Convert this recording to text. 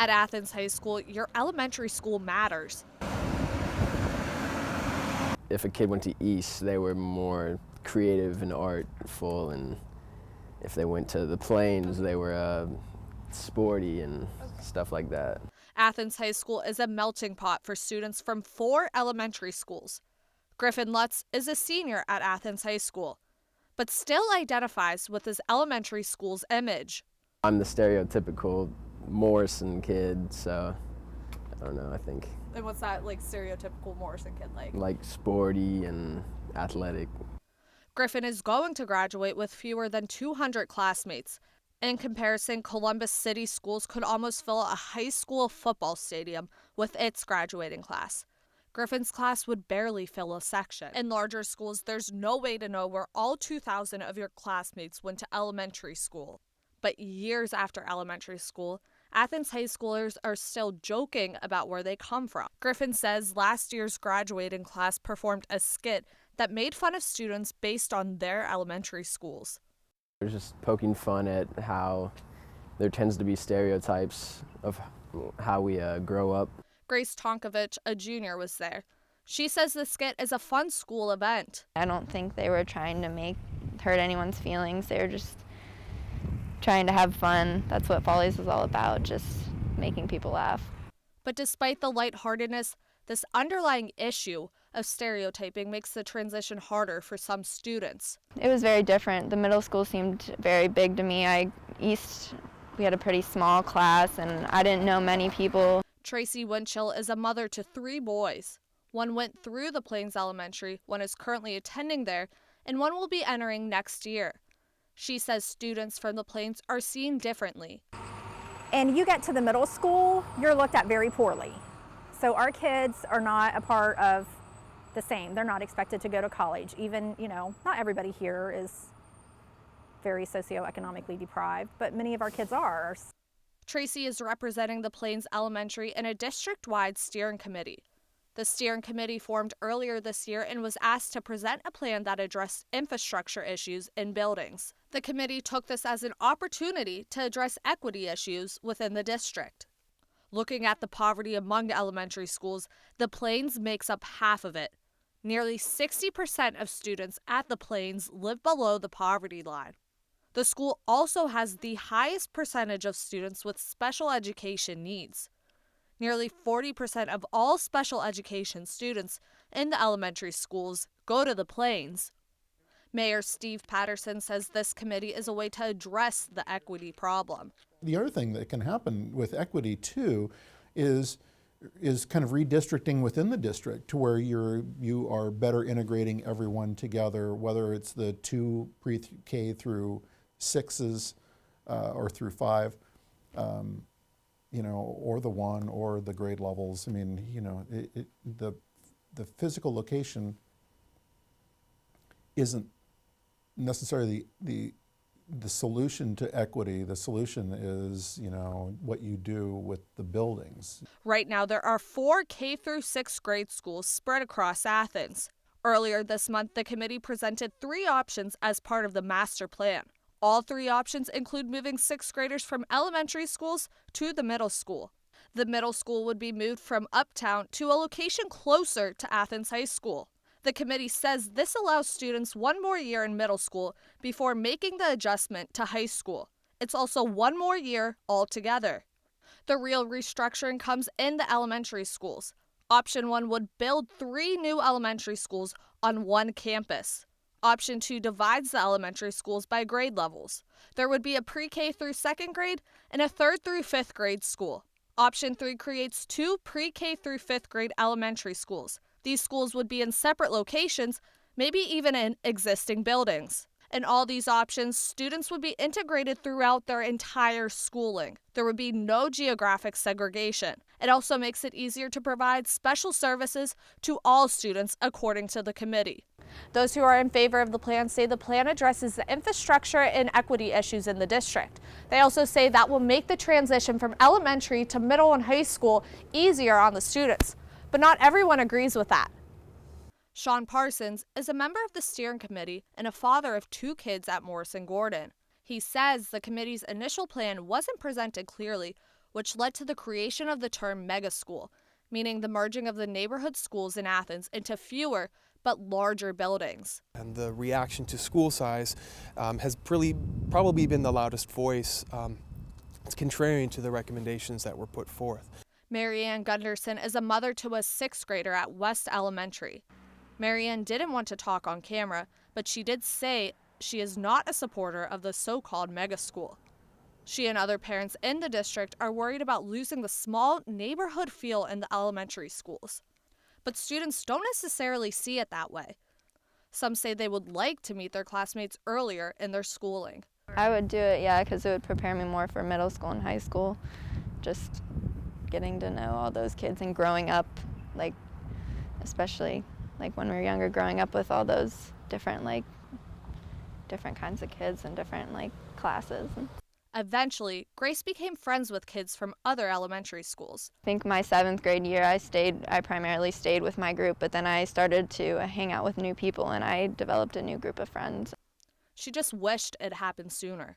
At Athens High School, your elementary school matters. If a kid went to East, they were more creative and artful, and if they went to the Plains, they were sporty and stuff like that. Athens High School is a melting pot for students from 4 elementary schools. Griffin Lutz is a senior at Athens High School, but still identifies with his elementary school's image. I'm the stereotypical Morrison kid, so I don't know, I think. And what's that stereotypical Morrison kid like? Like sporty and athletic. Griffin is going to graduate with fewer than 200 classmates. In comparison, Columbus City Schools could almost fill a high school football stadium with its graduating class. Griffin's class would barely fill a section. In larger schools, there's no way to know where all 2,000 of your classmates went to elementary school. But years after elementary school, Athens high schoolers are still joking about where they come from. Griffin says last year's graduating class performed a skit that made fun of students based on their elementary schools. They're just poking fun at how there tends to be stereotypes of how we grow up. Grace Tonkovich, a junior, was there. She says the skit is a fun school event. I don't think they were trying to hurt anyone's feelings. They were just trying to have fun. That's what Follies is all about, just making people laugh. But despite the lightheartedness, this underlying issue of stereotyping makes the transition harder for some students. It was very different. The middle school seemed very big to me. We had a pretty small class, and I didn't know many people. Tracy Winchell is a mother to 3 boys. One went through the Plains Elementary, one is currently attending there, and one will be entering next year. She says students from the Plains are seen differently. And you get to the middle school, you're looked at very poorly. So our kids are not a part of the same. They're not expected to go to college. Even, not everybody here is very socioeconomically deprived, but many of our kids are. Tracy is representing the Plains Elementary in a district-wide steering committee. The steering committee formed earlier this year and was asked to present a plan that addressed infrastructure issues in buildings. The committee took this as an opportunity to address equity issues within the district. Looking at the poverty among elementary schools, the Plains makes up half of it. Nearly 60% of students at the Plains live below the poverty line. The school also has the highest percentage of students with special education needs. Nearly 40% of all special education students in the elementary schools go to the Plains. Mayor Steve Patterson says this committee is a way to address the equity problem. The other thing that can happen with equity too is kind of redistricting within the district to where you are better integrating everyone together, whether it's the 2 pre-K through 6s or through 5, or the 1 or the grade levels. I mean, the physical location isn't necessarily the solution to equity. The solution is, what you do with the buildings. Right now, there are 4 K through 6th grade schools spread across Athens. Earlier this month, the committee presented 3 options as part of the master plan. All 3 options include moving 6th graders from elementary schools to the middle school. The middle school would be moved from uptown to a location closer to Athens High School. The committee says this allows students 1 more year in middle school before making the adjustment to high school. It's also 1 more year altogether. The real restructuring comes in the elementary schools. Option 1 would build 3 new elementary schools on 1 campus. Option 2 divides the elementary schools by grade levels. There would be a pre-K through 2nd grade and a 3rd through 5th grade school. Option 3 creates 2 pre-K through 5th grade elementary schools. These schools would be in separate locations, maybe even in existing buildings. In all these options, students would be integrated throughout their entire schooling. There would be no geographic segregation. It also makes it easier to provide special services to all students, according to the committee. Those who are in favor of the plan say the plan addresses the infrastructure and equity issues in the district. They also say that will make the transition from elementary to middle and high school easier on the students. But not everyone agrees with that. Sean Parsons is a member of the steering committee and a father of 2 kids at Morrison Gordon. He says the committee's initial plan wasn't presented clearly, which led to the creation of the term mega school, meaning the merging of the neighborhood schools in Athens into fewer but larger buildings. And the reaction to school size has probably been the loudest voice. It's contrarian to the recommendations that were put forth. Marianne Gunderson is a mother to a 6th grader at West Elementary. Marianne didn't want to talk on camera, but she did say she is not a supporter of the so-called mega school. She and other parents in the district are worried about losing the small neighborhood feel in the elementary schools. But students don't necessarily see it that way. Some say they would like to meet their classmates earlier in their schooling. I would do it, yeah, because it would prepare me more for middle school and high school. Just getting to know all those kids and growing up, like, especially like when we were younger, growing up with all those different kinds of kids and different classes. Eventually, Grace became friends with kids from other elementary schools. I think my 7th grade year I primarily stayed with my group, but then I started to hang out with new people and I developed a new group of friends. She just wished it happened sooner.